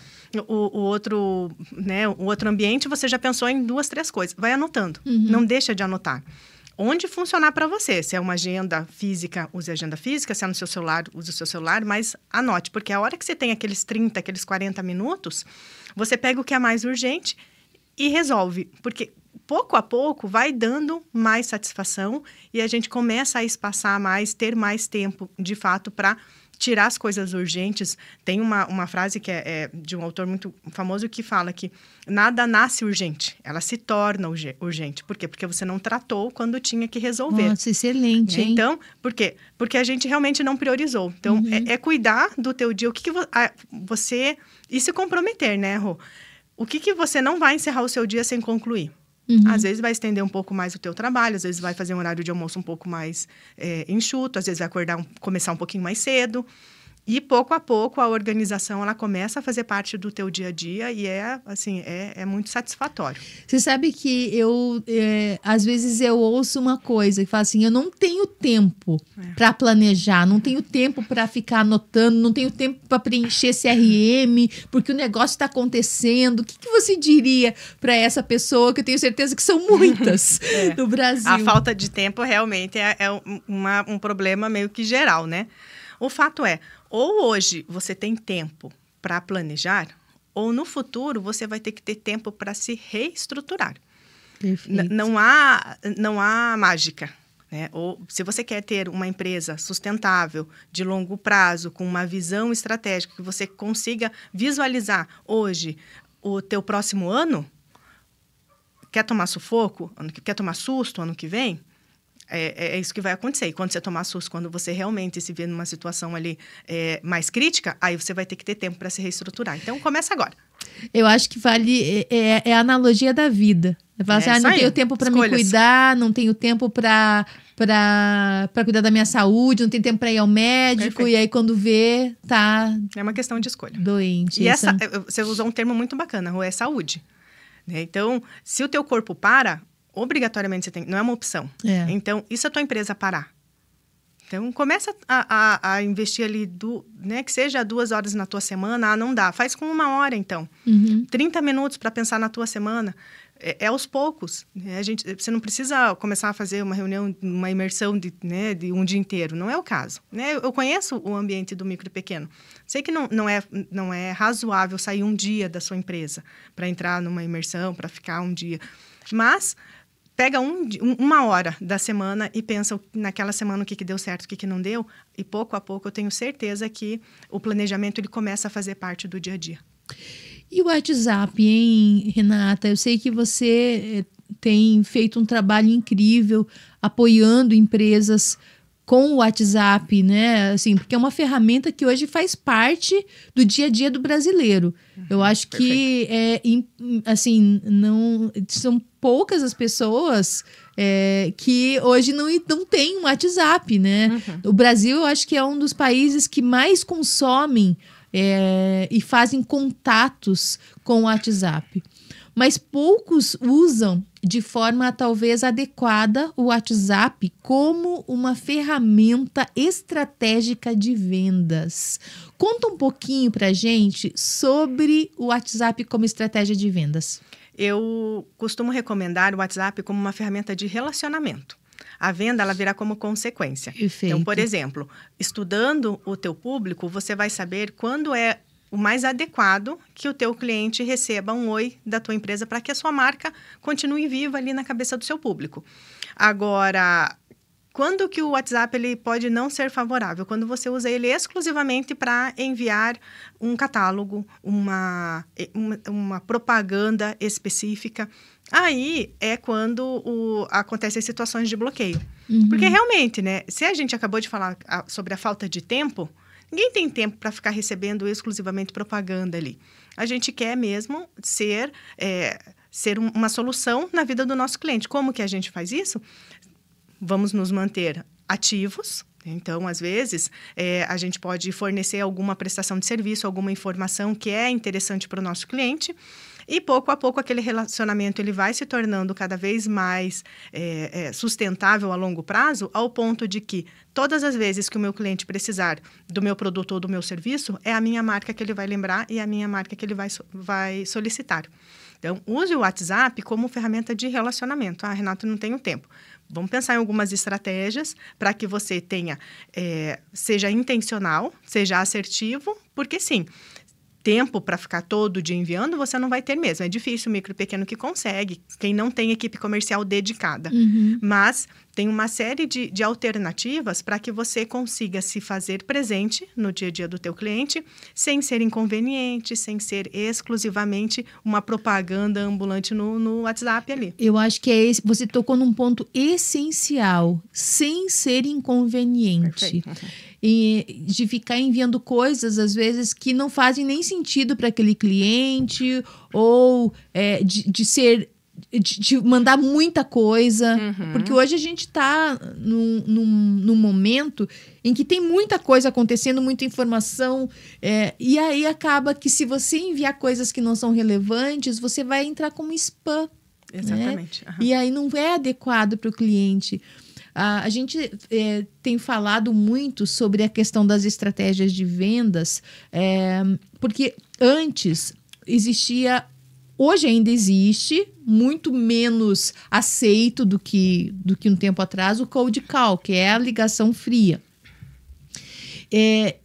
o outro, né, o outro ambiente, você já pensou em 2, 3 coisas. Vai anotando, não deixa de anotar. Onde funcionar para você. Se é uma agenda física, use a agenda física. Se é no seu celular, use o seu celular. Mas anote, porque a hora que você tem aqueles 30, aqueles 40 minutos, você pega o que é mais urgente e resolve. Porque pouco a pouco vai dando mais satisfação e a gente começa a espaçar mais, ter mais tempo, de fato, para tirar as coisas urgentes. Tem uma frase que é de um autor muito famoso que fala que nada nasce urgente, ela se torna urgente. Por quê? Porque você não tratou quando tinha que resolver. Nossa, excelente, hein? Então, por quê? Porque a gente realmente não priorizou. Então, é cuidar do teu dia, o que você... E se comprometer, né, Rô? O que você não vai encerrar o seu dia sem concluir? Às vezes vai estender um pouco mais o teu trabalho, às vezes vai fazer um horário de almoço um pouco mais enxuto, às vezes vai começar um pouquinho mais cedo. E, pouco a pouco, a organização, ela começa a fazer parte do teu dia a dia e é muito satisfatório. Você sabe que às vezes eu ouço uma coisa e falo assim, eu não tenho tempo para planejar, não tenho tempo para ficar anotando, não tenho tempo para preencher CRM, porque o negócio está acontecendo. O que você diria para essa pessoa, que eu tenho certeza que são muitas no Brasil? A falta de tempo realmente é um problema meio que geral, né? O fato é, ou hoje você tem tempo para planejar, ou no futuro você vai ter que ter tempo para se reestruturar. Não há mágica, né? Ou se você quer ter uma empresa sustentável, de longo prazo, com uma visão estratégica, que você consiga visualizar hoje o teu próximo ano, quer tomar sufoco, quer tomar susto ano que vem? É isso que vai acontecer. E quando você tomar susto, quando você realmente se vê numa situação ali mais crítica, aí você vai ter que ter tempo para se reestruturar. Então, começa agora. Eu acho que vale... É a analogia da vida. Fala assim, não tenho tempo para me cuidar, não tenho tempo para cuidar da minha saúde, não tenho tempo para ir ao médico. Perfeito. E aí, quando vê, tá... É uma questão de escolha. Doente. E você usou um termo muito bacana, Rô, é saúde. Então, se o teu corpo para... Obrigatoriamente você tem, não é uma opção. Então, e se a tua empresa parar? Então, começa a investir ali, né, que seja 2 horas na tua semana. Não dá. Faz com 1 hora, então. 30 minutos para pensar na tua semana. É aos poucos. Né? Você não precisa começar a fazer uma reunião, uma imersão de um dia inteiro. Não é o caso. Né? Eu conheço o ambiente do micro e pequeno. Sei que não é razoável sair um dia da sua empresa para entrar numa imersão, para ficar um dia. Mas... pega 1 hora da semana e pensa naquela semana o que deu certo, o que não deu. E pouco a pouco eu tenho certeza que o planejamento ele começa a fazer parte do dia a dia. E o WhatsApp, hein, Renata? Eu sei que você tem feito um trabalho incrível apoiando empresas com o WhatsApp, né? Assim, porque é uma ferramenta que hoje faz parte do dia a dia do brasileiro. Eu acho que não são poucas as pessoas que hoje não têm um WhatsApp, né? O Brasil, eu acho que é um dos países que mais consomem e fazem contatos com o WhatsApp. Mas poucos usam de forma talvez adequada o WhatsApp como uma ferramenta estratégica de vendas. Conta um pouquinho pra gente sobre o WhatsApp como estratégia de vendas. Eu costumo recomendar o WhatsApp como uma ferramenta de relacionamento. A venda, ela virá como consequência. Perfeito. Então, por exemplo, estudando o teu público, você vai saber quando é o mais adequado que o teu cliente receba um oi da tua empresa para que a sua marca continue viva ali na cabeça do seu público. Agora, quando que o WhatsApp ele pode não ser favorável? Quando você usa ele exclusivamente para enviar um catálogo, uma propaganda específica. Aí é quando acontecem as situações de bloqueio. Porque realmente, né? Se a gente acabou de falar sobre a falta de tempo... Ninguém tem tempo para ficar recebendo exclusivamente propaganda ali. A gente quer mesmo ser uma solução na vida do nosso cliente. Como que a gente faz isso? Vamos nos manter ativos. Então, às vezes, a gente pode fornecer alguma prestação de serviço, alguma informação que é interessante para o nosso cliente. E, pouco a pouco, aquele relacionamento ele vai se tornando cada vez mais sustentável a longo prazo, ao ponto de que todas as vezes que o meu cliente precisar do meu produto ou do meu serviço, é a minha marca que ele vai lembrar e a minha marca que ele vai solicitar. Então, use o WhatsApp como ferramenta de relacionamento. Renato, não tenho tempo. Vamos pensar em algumas estratégias para que você seja intencional, seja assertivo, porque sim, tempo para ficar todo dia enviando, você não vai ter mesmo. É difícil o micro e pequeno que consegue, quem não tem equipe comercial dedicada. Mas tem uma série de alternativas para que você consiga se fazer presente no dia a dia do teu cliente, sem ser inconveniente, sem ser exclusivamente uma propaganda ambulante no WhatsApp ali. Eu acho que você tocou num ponto essencial, sem ser inconveniente. E de ficar enviando coisas, às vezes, que não fazem nem sentido para aquele cliente, ou de mandar muita coisa. Porque hoje a gente está num momento em que tem muita coisa acontecendo, muita informação, e aí acaba que se você enviar coisas que não são relevantes, você vai entrar como spam. Exatamente. Né? E aí não é adequado para o cliente. A gente tem falado muito sobre a questão das estratégias de vendas, porque antes existia, hoje ainda existe, muito menos aceito do que um tempo atrás, o cold call, que é a ligação fria.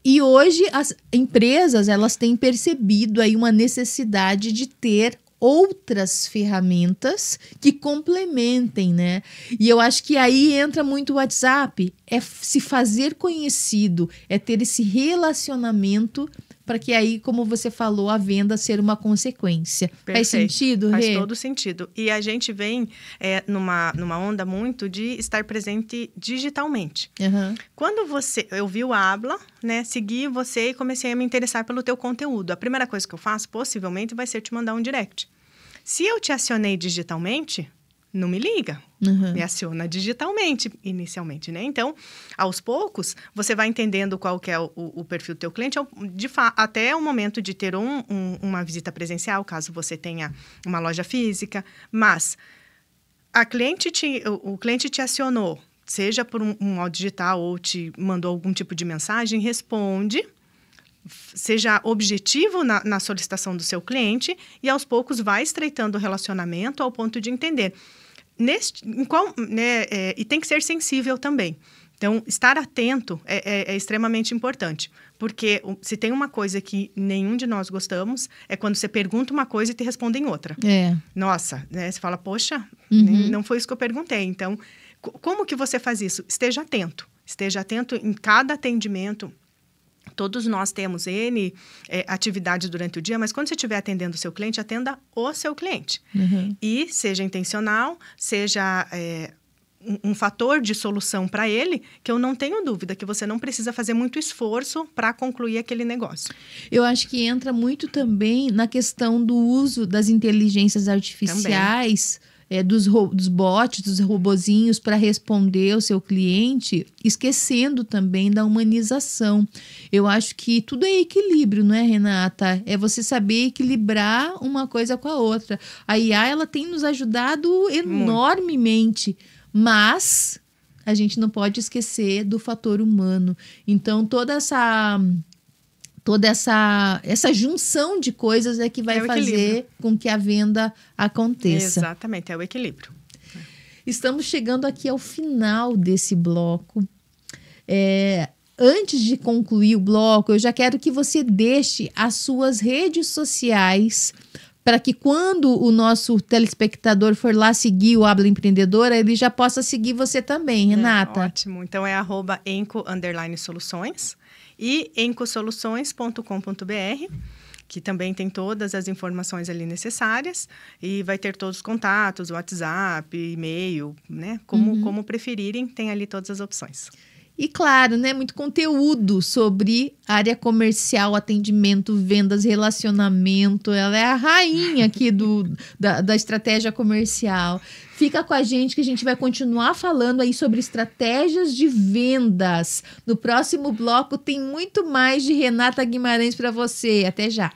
E hoje as empresas elas têm percebido aí uma necessidade de ter outras ferramentas que complementem, né? E eu acho que aí entra muito o WhatsApp, é se fazer conhecido, é ter esse relacionamento para que aí, como você falou, a venda ser uma consequência. Perfeito. Faz sentido, Rê? Faz todo sentido. E a gente vem numa onda muito de estar presente digitalmente. Quando eu vi o Habla, né, segui você e comecei a me interessar pelo teu conteúdo. A primeira coisa que eu faço, possivelmente, vai ser te mandar um direct. Se eu te acionei digitalmente, não me liga. Me aciona digitalmente, inicialmente, né? Então, aos poucos, você vai entendendo qual que é o perfil do teu cliente, até o momento de ter uma visita presencial, caso você tenha uma loja física. Mas o cliente te acionou, seja por um áudio digital ou te mandou algum tipo de mensagem, responde, seja objetivo na solicitação do seu cliente e, aos poucos, vai estreitando o relacionamento ao ponto de entender. E tem que ser sensível também. Então, estar atento é extremamente importante. Porque se tem uma coisa que nenhum de nós gostamos, é quando você pergunta uma coisa e te respondem outra. Nossa, né? Você fala, poxa, não foi isso que eu perguntei. Então, como que você faz isso? Esteja atento. Esteja atento em cada atendimento. Todos nós temos N atividades durante o dia, mas quando você estiver atendendo o seu cliente, atenda o seu cliente. E seja intencional, seja um fator de solução para ele, que eu não tenho dúvida que você não precisa fazer muito esforço para concluir aquele negócio. Eu acho que entra muito também na questão do uso das inteligências artificiais, dos bots, dos robozinhos para responder o seu cliente, esquecendo também da humanização. Eu acho que tudo é equilíbrio, não é, Renata? É você saber equilibrar uma coisa com a outra. A IA, ela tem nos ajudado enormemente, mas a gente não pode esquecer do fator humano. Então, toda essa junção de coisas é que vai fazer com que a venda aconteça. Exatamente, é o equilíbrio. Estamos chegando aqui ao final desse bloco. Antes de concluir o bloco, eu já quero que você deixe as suas redes sociais para que quando o nosso telespectador for lá seguir o Habla Empreendedora, ele já possa seguir você também, Renata. Ótimo. Então, é @enco_soluções e encosoluções.com.br, que também tem todas as informações ali necessárias e vai ter todos os contatos, WhatsApp, e-mail, né? Como preferirem, tem ali todas as opções. E claro, né, muito conteúdo sobre área comercial, atendimento, vendas, relacionamento. Ela é a rainha aqui da estratégia comercial. Fica com a gente que a gente vai continuar falando aí sobre estratégias de vendas. No próximo bloco tem muito mais de Renata Guimarães para você. Até já.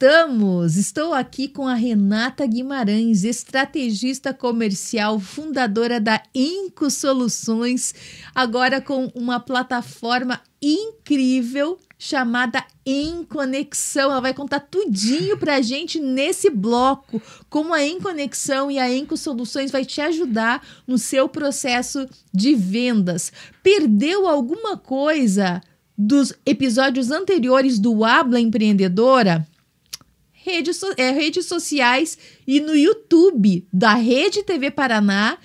Voltamos! Estou aqui com a Renata Guimarães, estrategista comercial, fundadora da Enco Soluções, agora com uma plataforma incrível chamada Enconexão. Ela vai contar tudinho pra gente nesse bloco, como a Enconexão e a Enco Soluções vai te ajudar no seu processo de vendas. Perdeu alguma coisa dos episódios anteriores do Habla Empreendedora? Redes sociais e no YouTube da Rede TV Paraná,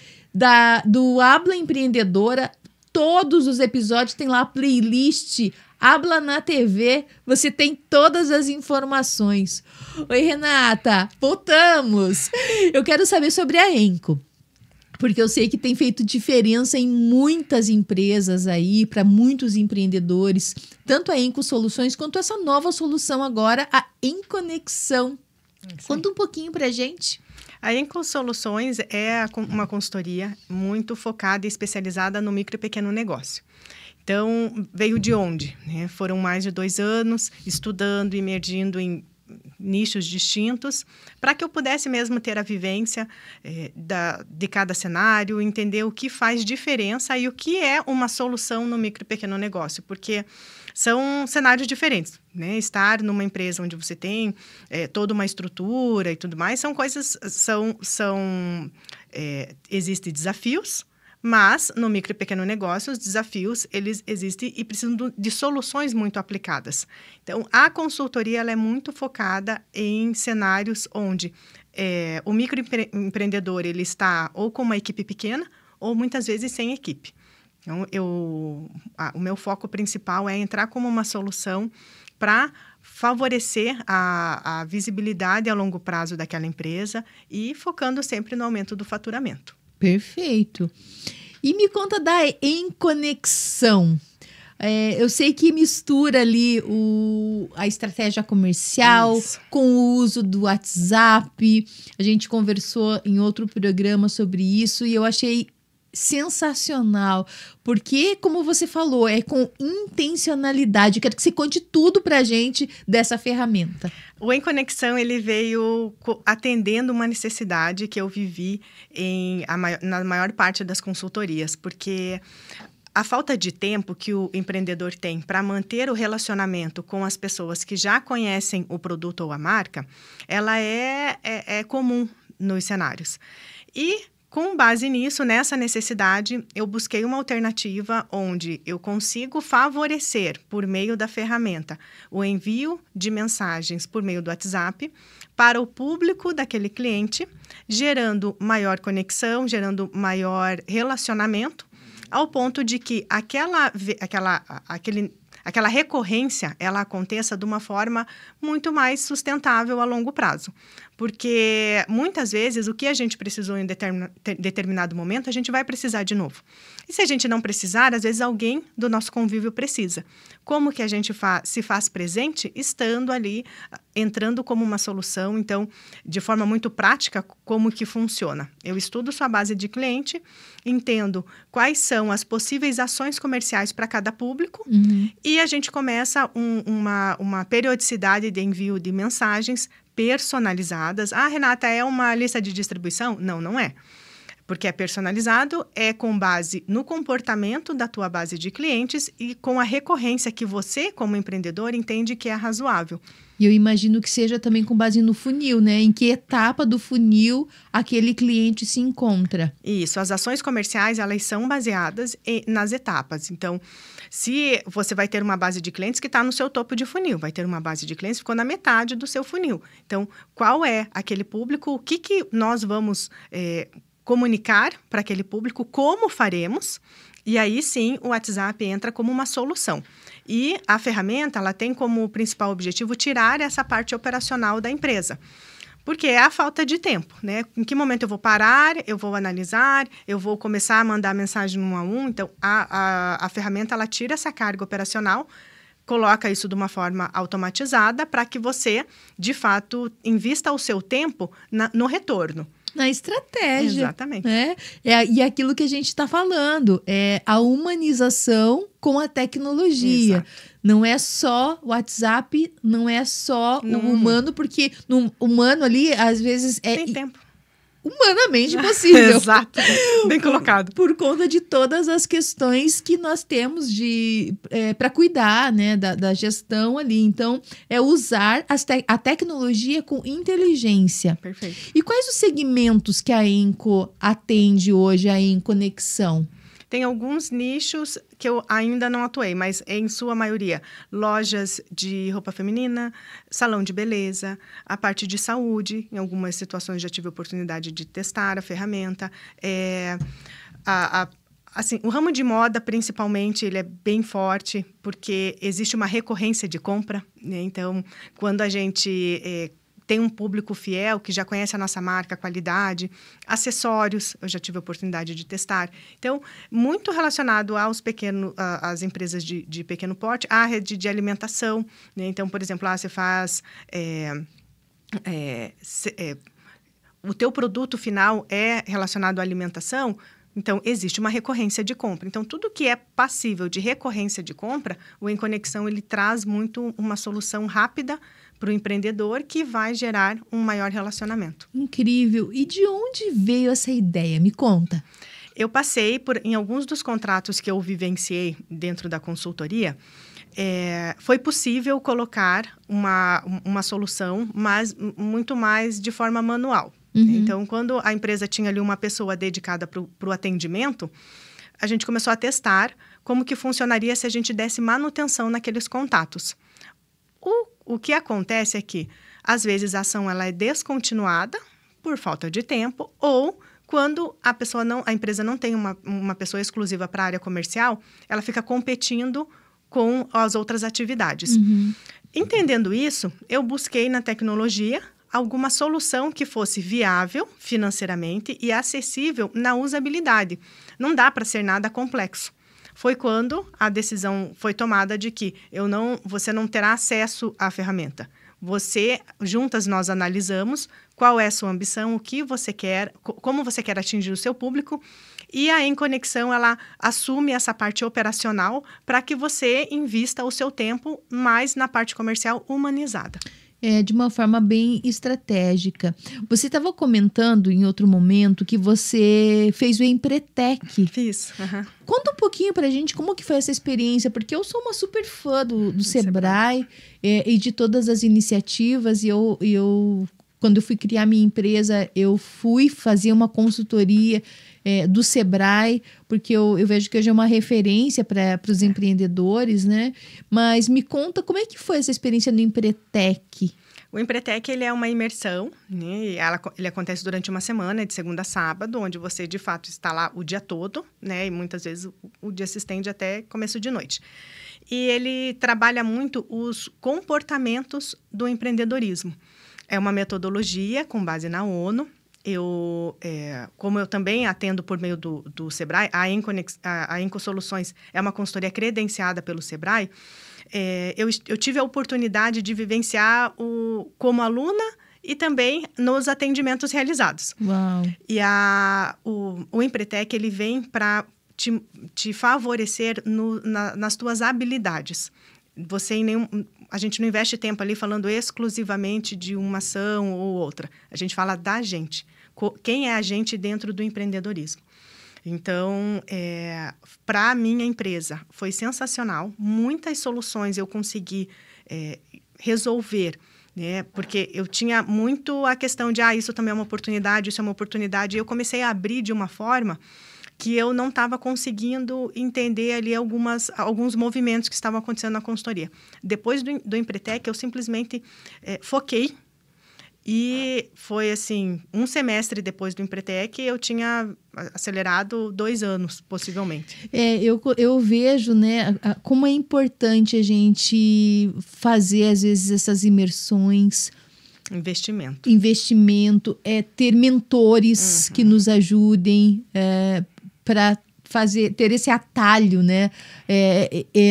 do Habla Empreendedora. Todos os episódios tem lá a playlist Habla na TV, você tem todas as informações. Oi, Renata, voltamos! Eu quero saber sobre a Enco, porque eu sei que tem feito diferença em muitas empresas aí, para muitos empreendedores, tanto a Enco Soluções quanto essa nova solução agora, a Enconexão. Conta um pouquinho pra gente. A Enco Soluções é uma consultoria muito focada e especializada no micro e pequeno negócio. Então, veio de onde? Foram mais de 2 anos estudando, emergindo em nichos distintos, para que eu pudesse mesmo ter a vivência de cada cenário, entender o que faz diferença e o que é uma solução no micro e pequeno negócio, porque são cenários diferentes, né? Estar numa empresa onde você tem toda uma estrutura e tudo mais, são coisas, existem desafios, mas no micro e pequeno negócio, os desafios, eles existem e precisam de soluções muito aplicadas. Então, a consultoria ela é muito focada em cenários onde o microempreendedor ele está ou com uma equipe pequena ou muitas vezes sem equipe. Então, o meu foco principal é entrar como uma solução para favorecer a visibilidade a longo prazo daquela empresa e focando sempre no aumento do faturamento. Perfeito. E me conta da Enconexão. Eu sei que mistura ali a estratégia comercial com o uso do WhatsApp. A gente conversou em outro programa sobre isso e eu achei sensacional, porque, como você falou, é com intencionalidade. Eu quero que você conte tudo pra gente dessa ferramenta. O Enconexão, ele veio atendendo uma necessidade que eu vivi na maior parte das consultorias, porque a falta de tempo que o empreendedor tem para manter o relacionamento com as pessoas que já conhecem o produto ou a marca, ela é comum nos cenários. E com base nisso, nessa necessidade, eu busquei uma alternativa onde eu consigo favorecer, por meio da ferramenta, o envio de mensagens por meio do WhatsApp para o público daquele cliente, gerando maior conexão, gerando maior relacionamento, ao ponto de que aquela recorrência ela aconteça de uma forma muito mais sustentável a longo prazo. Porque, muitas vezes, o que a gente precisou em determinado momento, a gente vai precisar de novo. E se a gente não precisar, às vezes alguém do nosso convívio precisa. Como que a gente se faz presente estando ali, entrando como uma solução? Então, de forma muito prática, como que funciona? Eu estudo sua base de cliente, entendo quais são as possíveis ações comerciais para cada público e a gente começa uma periodicidade de envio de mensagens personalizadas. Ah, Renata, é uma lista de distribuição? Não, não é. Porque é personalizado, é com base no comportamento da tua base de clientes e com a recorrência que você, como empreendedor, entende que é razoável. E eu imagino que seja também com base no funil, né? Em que etapa do funil aquele cliente se encontra. Isso, as ações comerciais, elas são baseadas nas etapas. Então, se você vai ter uma base de clientes que está no seu topo de funil, vai ter uma base de clientes que ficou na metade do seu funil. Então, qual é aquele público? O que nós vamos comunicar para aquele público? Como faremos? E aí, sim, o WhatsApp entra como uma solução. E a ferramenta, ela tem como principal objetivo tirar essa parte operacional da empresa. Porque é a falta de tempo, né? Em que momento eu vou parar, eu vou analisar, eu vou começar a mandar mensagem 1 a 1. Então, a ferramenta, ela tira essa carga operacional, coloca isso de uma forma automatizada para que você, de fato, invista o seu tempo no retorno. Na estratégia. Exatamente. Né? E aquilo que a gente está falando, é a humanização com a tecnologia. Exato. Não é só o WhatsApp, não é só o humano, porque no humano ali, às vezes, é Tem tempo. humanamente impossível. Exato. Bem colocado. Por conta de todas as questões que nós temos para cuidar, né, da gestão ali. Então, é usar a tecnologia com inteligência. Perfeito. E quais os segmentos que a Enco atende hoje, a Enconexão? Tem alguns nichos que eu ainda não atuei, mas em sua maioria, lojas de roupa feminina, salão de beleza, a parte de saúde. Em algumas situações já tive a oportunidade de testar a ferramenta. Assim, o ramo de moda, principalmente, ele é bem forte, porque existe uma recorrência de compra, né? Então, quando a gente tem um público fiel que já conhece a nossa marca, a qualidade, acessórios, eu já tive a oportunidade de testar. Então, muito relacionado às empresas de pequeno porte, à rede de alimentação, né? Então, por exemplo, lá você faz... o teu produto final é relacionado à alimentação, então, existe uma recorrência de compra. Então, tudo que é passível de recorrência de compra, o Enconexão, ele traz muito uma solução rápida para o empreendedor que vai gerar um maior relacionamento. Incrível. E de onde veio essa ideia? Me conta. Eu passei em alguns dos contratos que eu vivenciei dentro da consultoria, foi possível colocar uma solução, mas muito mais de forma manual. Uhum. Então, quando a empresa tinha ali uma pessoa dedicada para o atendimento, a gente começou a testar como que funcionaria se a gente desse manutenção naqueles contatos. O que acontece é que, às vezes, a ação ela é descontinuada por falta de tempo ou quando a empresa não tem uma pessoa exclusiva para a área comercial, ela fica competindo com as outras atividades. Uhum. Entendendo isso, eu busquei na tecnologia alguma solução que fosse viável financeiramente e acessível na usabilidade. Não dá para ser nada complexo. Foi quando a decisão foi tomada de que você não terá acesso à ferramenta. Juntas nós analisamos qual é a sua ambição, o que você quer, como você quer atingir o seu público, e a Enconexão, ela assume essa parte operacional para que você invista o seu tempo mais na parte comercial humanizada. De uma forma bem estratégica. Você estava comentando em outro momento que você fez o Empretec. Fiz. Uhum. Conta um pouquinho pra gente como que foi essa experiência, porque eu sou uma super fã do Sebrae e de todas as iniciativas, e eu quando eu fui criar minha empresa, eu fui fazer uma consultoria do Sebrae, porque eu vejo que hoje é uma referência para os empreendedores, né? Mas me conta como é que foi essa experiência no Empretec? O Empretec, ele é uma imersão, né? Ele acontece durante uma semana, de segunda a sábado, onde você, de fato, está lá o dia todo, né? E muitas vezes o dia se estende até começo de noite. E ele trabalha muito os comportamentos do empreendedorismo. É uma metodologia com base na ONU. Como eu também atendo por meio do Sebrae, a Enco Soluções é uma consultoria credenciada pelo Sebrae, eu tive a oportunidade de vivenciar como aluna e também nos atendimentos realizados. Uau. E o Empretec, ele vem para te favorecer nas tuas habilidades. A gente não investe tempo ali falando exclusivamente de uma ação ou outra. A gente fala da gente. Quem é a gente dentro do empreendedorismo? Então, para a minha empresa, foi sensacional. Muitas soluções eu consegui resolver, né? Porque eu tinha muito a questão de, isso também é uma oportunidade, isso é uma oportunidade. E eu comecei a abrir de uma forma que eu não estava conseguindo entender ali alguns movimentos que estavam acontecendo na consultoria. Depois do Empretec, eu simplesmente foquei. E foi assim, um semestre depois do Empretec, eu tinha acelerado 2 anos, possivelmente. Eu vejo, né, como é importante a gente fazer, às vezes, essas imersões. Investimento, ter mentores que nos ajudem para ter esse atalho, né?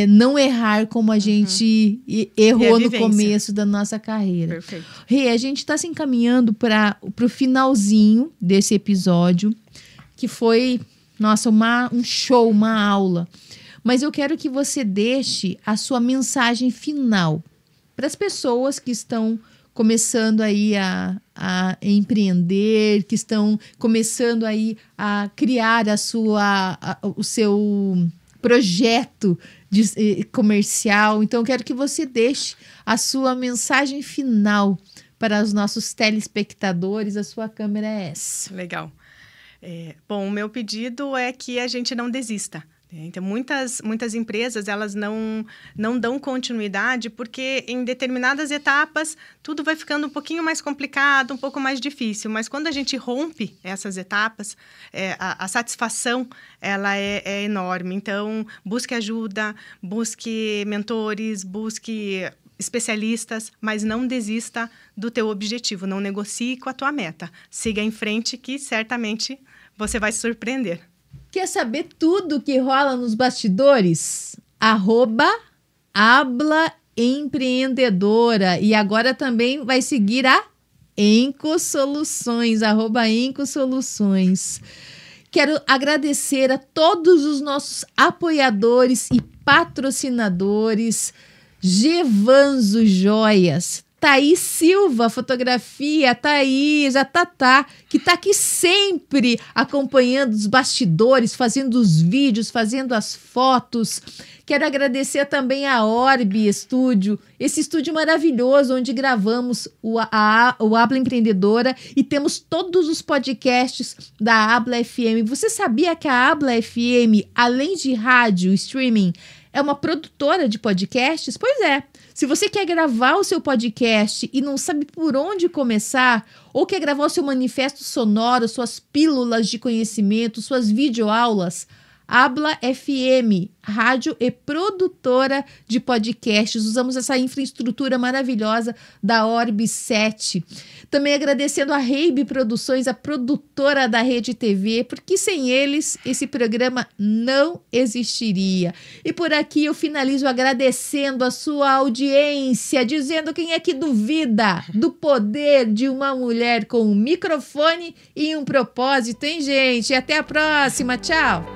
Não errar como a gente errou no começo da nossa carreira. Perfeito. Rê, a gente está se encaminhando para o finalzinho desse episódio, que foi, nossa, um show, uma aula. Mas eu quero que você deixe a sua mensagem final para as pessoas que estão começando aí a empreender, que estão começando aí a criar o seu projeto comercial. Então, eu quero que você deixe a sua mensagem final para os nossos telespectadores. A sua câmera é essa. Legal. Bom, o meu pedido é que a gente não desista. Então, muitas empresas, elas não dão continuidade porque em determinadas etapas tudo vai ficando um pouquinho mais complicado, um pouco mais difícil. Mas quando a gente rompe essas etapas, a satisfação ela é enorme. Então, busque ajuda, busque mentores, busque especialistas, mas não desista do teu objetivo, não negocie com a tua meta. Siga em frente que certamente você vai se surpreender. Quer saber tudo que rola nos bastidores? @AblaEmpreendedora. E agora também vai seguir a Encosoluções, @Encosoluções. Quero agradecer a todos os nossos apoiadores e patrocinadores. Gevanzo Joias, Thaís Silva, fotografia, Thaís, a Tatá, que está aqui sempre acompanhando os bastidores, fazendo os vídeos, fazendo as fotos. Quero agradecer também a Orbi Estúdio, esse estúdio maravilhoso onde gravamos o Habla Empreendedora e temos todos os podcasts da Habla FM. Você sabia que a Habla FM, além de rádio, streaming, é uma produtora de podcasts? Pois é. Se você quer gravar o seu podcast e não sabe por onde começar, ou quer gravar o seu manifesto sonoro, suas pílulas de conhecimento, suas videoaulas, Habla FM, rádio e produtora de podcasts. Usamos essa infraestrutura maravilhosa da Orb 7. Também agradecendo a Reibe Produções, a produtora da Rede TV, porque sem eles esse programa não existiria. E por aqui eu finalizo agradecendo a sua audiência, dizendo quem é que duvida do poder de uma mulher com um microfone e um propósito, hein, gente? Até a próxima, tchau!